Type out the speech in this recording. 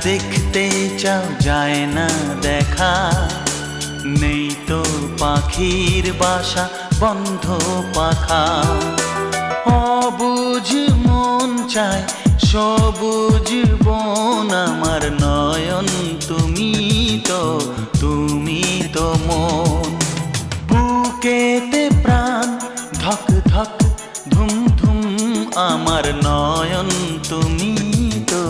দেখতে চাও যায় না দেখা, নেই তো পাখির বাসা বন্ধ পাখা। অবুঝ মন চায় সবুজ বন, আমার নয়ন তুমি তো মন। বুকেতে প্রাণ ধক ধক ধুম ধুম, আমার নয়ন তুমি তো